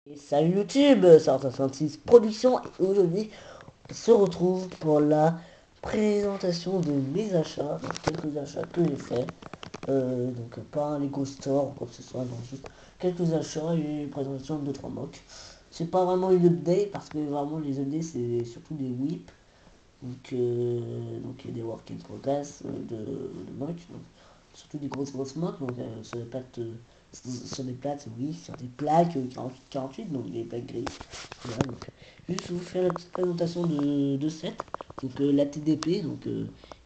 Et salut YouTube, c'est Arthur66 Productions et aujourd'hui on se retrouve pour la présentation de mes achats, donc quelques achats que j'ai fait, donc pas un Lego Store ou quoi que ce soit, non juste quelques achats et une présentation de 3 mocks. C'est pas vraiment une update parce que vraiment les updates c'est surtout des whips, donc il y a des work in progress de mocks, donc surtout des grosses mocks, donc sur des plates, oui, sur des plaques 48, donc des plaques grises. Voilà, donc juste vous faire la petite présentation de set. Donc la TDP, donc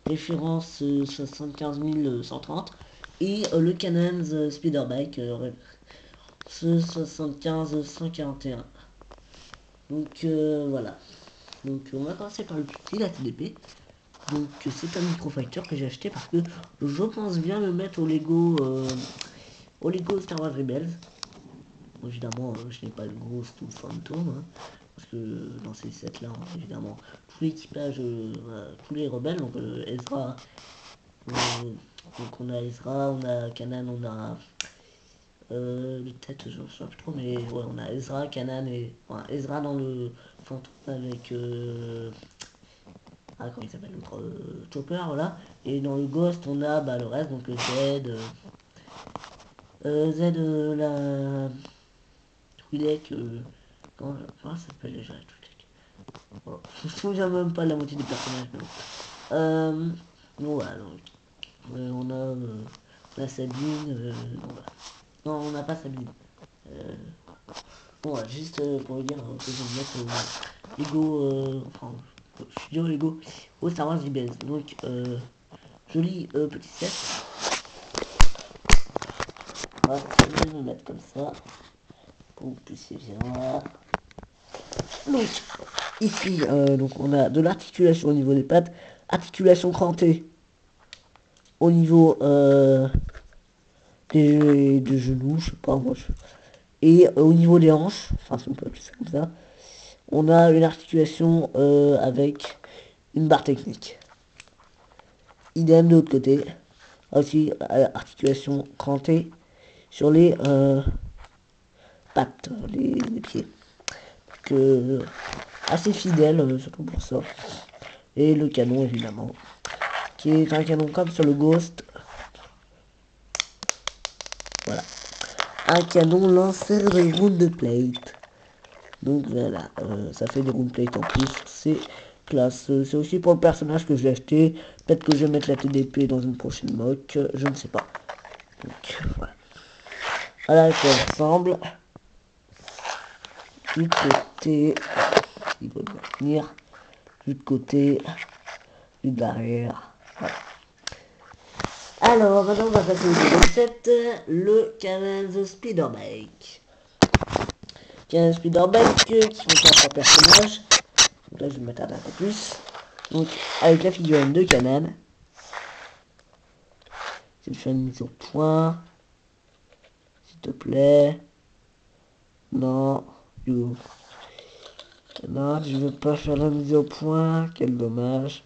référence 75130 et le Canon Speederbike ce 75141. Donc voilà. Donc on va commencer par le petit, la TDP. Donc c'est un microfighter que j'ai acheté parce que je pense bien le mettre au Lego Star Wars Rebels. Bon, évidemment, je n'ai pas le gros tout fantôme, hein, parce que dans ces sets là, évidemment, tout l'équipage, tous les rebelles, donc Ezra, donc on a Ezra, on a Kanan, on a peut-être je ne sais plus trop, mais ouais, on a Ezra, Kanan et enfin, Ezra dans le fantôme avec comment il s'appelle l'autre Chopper, voilà. Et dans le Ghost, on a bah, le reste, donc Z, la Twi'lek, comment ça s'appelle déjà la Twi'lek? Bon, je me souviens même pas de la moitié des personnages, mais bon. Donc voilà, donc, on a Sabine, voilà. Non, on n'a pas Sabine. Euh, bon, voilà, juste pour vous dire que je vais mettre Lego, enfin, studio Lego au Star Wars Rebels. Donc, joli petit set. Voilà, je vais me mettre comme ça pour que vous puissiez voir. Donc, ici, donc on a de l'articulation au niveau des pattes, articulation crantée au niveau des genoux, je sais pas moi. Et au niveau des hanches, enfin si on peut appeler ça comme ça, on a une articulation avec une barre technique. Idem de l'autre côté, aussi articulation crantée sur les pattes, les pieds. Que, assez fidèle, surtout pour ça. Et le canon évidemment, qui est un canon comme sur le Ghost. Voilà. Un canon lanceur de round plate. Donc voilà, ça fait des round plate en plus. C'est classe. C'est aussi pour le personnage que je l'ai acheté. Peut-être que je vais mettre la TDP dans une prochaine mock. Je ne sais pas. Donc voilà. Voilà à quoi ça ressemble. Du côté. Il doit bien tenir. Du côté. Du derrière. Voilà. Alors, maintenant on va passer au recette. Le Canon Speederbike. Canon Speederbike qui contient 3 personnages. Donc là je vais m'attarder un peu plus. Donc avec la figurine de Canon. Je vais faire une mise au point. S'il te plaît. Non. You. Non, je veux pas faire la mise au point. Quel dommage.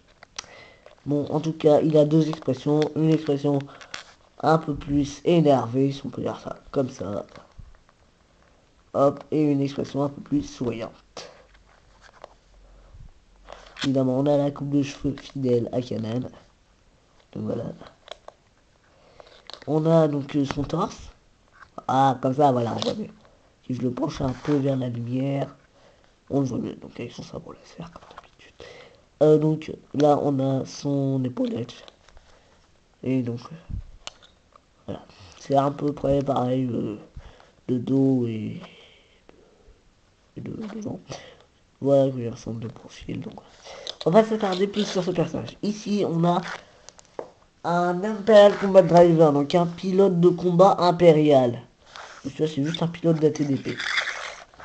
Bon, en tout cas, il a deux expressions. Une expression un peu plus énervée, si on peut dire ça comme ça. Hop, et une expression un peu plus souriante. Évidemment, on a la coupe de cheveux fidèle à Canon. Donc voilà. On a donc son torse. Ah, comme ça, voilà, on voit mieux. Si je le penche un peu vers la lumière, on le voit mieux. Donc avec son sabre laser, comme d'habitude. Donc là, on a son épaulette. Et donc, voilà. C'est à peu près pareil de dos et de devant. Voilà que il ressemble de profil. Donc, on va s'attarder plus sur ce personnage. Ici, on a un Imperial Combat Driver, donc un pilote de combat impérial. Donc, ça, c'est juste un pilote d'ATDP.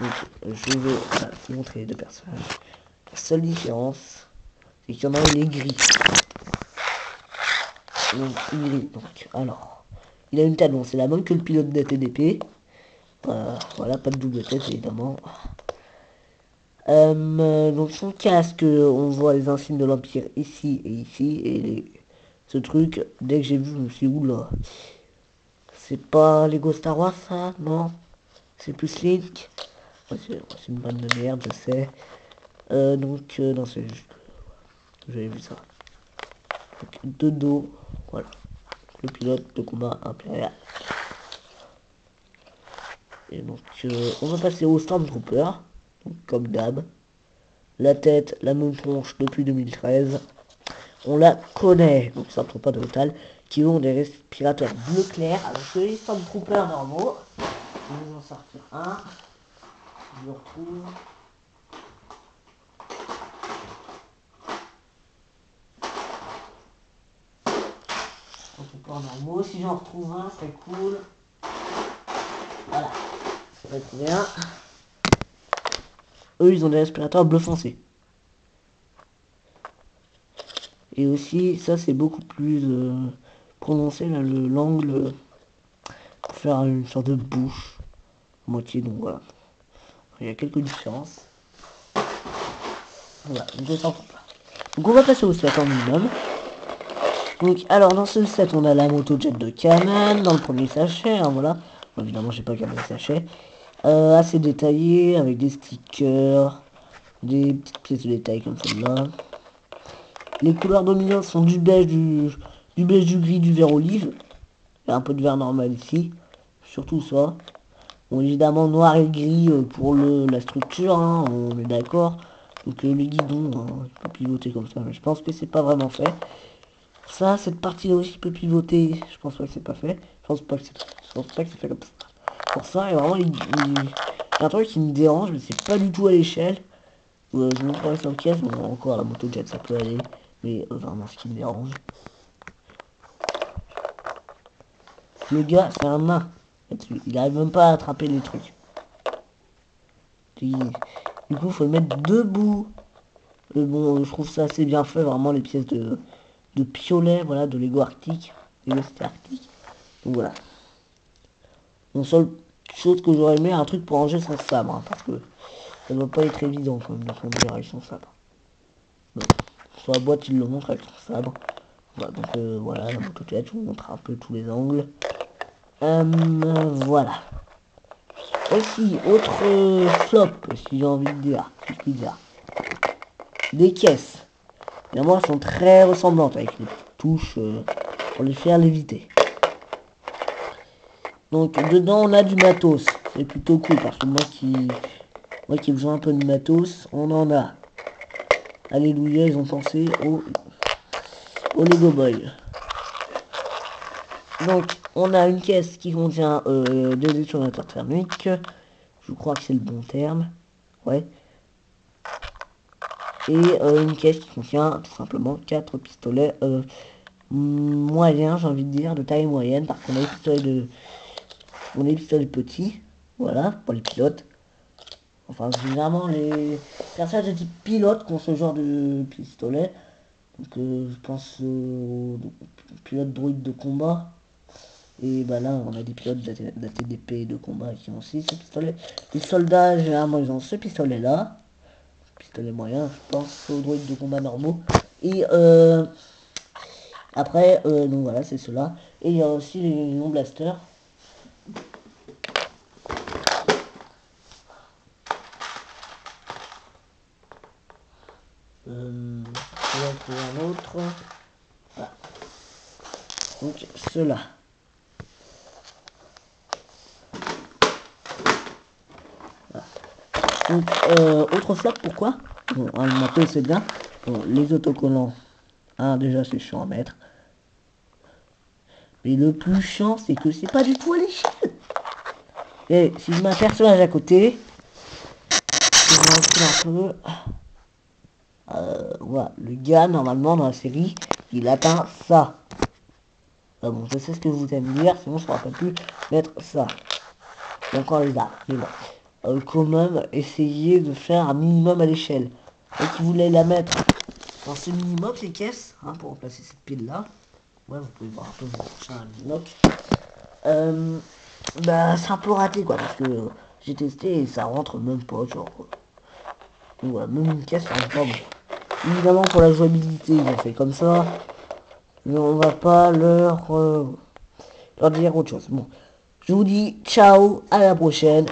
Donc, je vais vous montrer les deux personnages. La seule différence, c'est qu'il y en a un, il est gris. Donc, gris. Donc, alors, il a une tête, bon, c'est la même que le pilote d'ATDP. Voilà, pas de double tête, évidemment. Donc, son casque, on voit les insignes de l'Empire ici et ici. Et ce truc, dès que j'ai vu, je me suis dit, oula. C'est pas Lego Star Wars, ça? Non? C'est plus Link. C'est une bonne de merde, je sais. Non, c'est juste que j'avais vu ça. Donc, de dos, voilà. Le pilote de combat impérial. Et donc, on va passer au Stormtrooper. Donc, comme d'hab. La tête, la même tronche depuis 2013. On la connaît. Donc, Stormtrooper de Total. Qui ont des respirateurs bleu clair. Alors que les Stormtroopers normaux. Je vais vous en sortir un. Je le retrouve. Stormtroopers normaux. Si j'en retrouve un, c'est cool. Voilà. Ça va être bien. Eux, ils ont des respirateurs bleu foncé. Et aussi, ça c'est beaucoup plus prononcé, là, l'angle pour faire une sorte de bouche moitié, donc voilà. Il y a quelques différences. Voilà, donc on va passer au set en minimum. Donc alors dans ce set on a la moto jet de Kanan dans le premier sachet, hein, voilà. Bon, évidemment j'ai pas qu'un sachet. Assez détaillé avec des stickers, des petites pièces de détail comme celle-là. Les couleurs dominantes sont du beige, du beige, du gris, du vert olive. Il y a un peu de vert normal ici. Surtout ça. Bon, évidemment noir et gris pour la structure, hein, on est d'accord. Donc les guidons, hein, il peut pivoter comme ça, mais je pense que c'est pas vraiment fait. Ça, cette partie-là aussi peut pivoter, je pense pas que c'est pas fait. Je pense pas que c'est fait comme ça. Pour ça, et vraiment, il y a un truc qui me dérange, mais c'est pas du tout à l'échelle. Je me prends sur caisse, bon, encore la moto jet ça peut aller, mais vraiment ce qui me dérange. Le gars, c'est un nain. Il arrive même pas à attraper les trucs. Du coup, faut le mettre debout. Bon, je trouve ça assez bien fait, vraiment, les pièces de piolet, voilà, de Lego Arctic. Lego City Arctic. Donc voilà. Mon seule chose que j'aurais aimé, un truc pour ranger son sabre, hein, parce que ça doit pas être évident quand même de conduire avec son sabre. Donc, sur la boîte, il le montre avec son sabre. Voilà, donc voilà, la motocyclette, je vous montre un peu tous les angles. Voilà. Aussi, autre flop, si j'ai envie de dire, si je puis dire. Des caisses. Évidemment, elles sont très ressemblantes avec les touches pour les faire léviter. Donc, dedans, on a du matos. C'est plutôt cool parce que moi qui ai besoin un peu de matos, on en a. Alléluia, ils ont pensé au Lego Boy. Donc, on a une caisse qui contient deux détonateurs thermiques. Je crois que c'est le bon terme. Ouais. Et une caisse qui contient tout simplement 4 pistolets moyens, j'ai envie de dire, de taille moyenne. Parce qu'on a les pistolets petits. Voilà, pour les pilotes. Enfin, généralement, les personnages de type pilote qui ont ce genre de pistolet. Donc, je pense aux pilotes droïdes de combat. Et bah là, on a des pilotes d'ATDP de combat qui ont aussi ce pistolet. Les soldats, généralement, ils ont ce pistolet-là. Pistolet moyen, je pense aux droïdes de combat normaux. Et après, donc voilà, c'est cela. Et il y a aussi les non-blasters. On va trouver un autre. Voilà. Donc cela. Voilà. Donc autre flop, pourquoi? Bon, le matos c'est bien. Bon, les autocollants. Déjà c'est chiant à mettre. Mais le plus chiant c'est que c'est pas du tout à l'échelle. Et si je mets un personnage à côté, je vais un peu. Voilà, le gars normalement dans la série, il atteint ça. Bon, je sais ce que vous allez me dire, sinon je ne pourrais pas plus mettre ça. Et encore les arts, mais bon. Quand même, essayer de faire un minimum à l'échelle. Et qui voulait la mettre dans ce minimum, les caisses, hein, pour remplacer cette pile là. Ouais, vous pouvez voir un peu un minoc. Bah, c'est un peu raté quoi, parce que j'ai testé et ça rentre même pas, genre. Donc, voilà, même une caisse, ça rentre pas bon. Évidemment, pour la jouabilité, ils ont fait comme ça. Mais on va pas leur dire autre chose. Bon, je vous dis ciao, à la prochaine.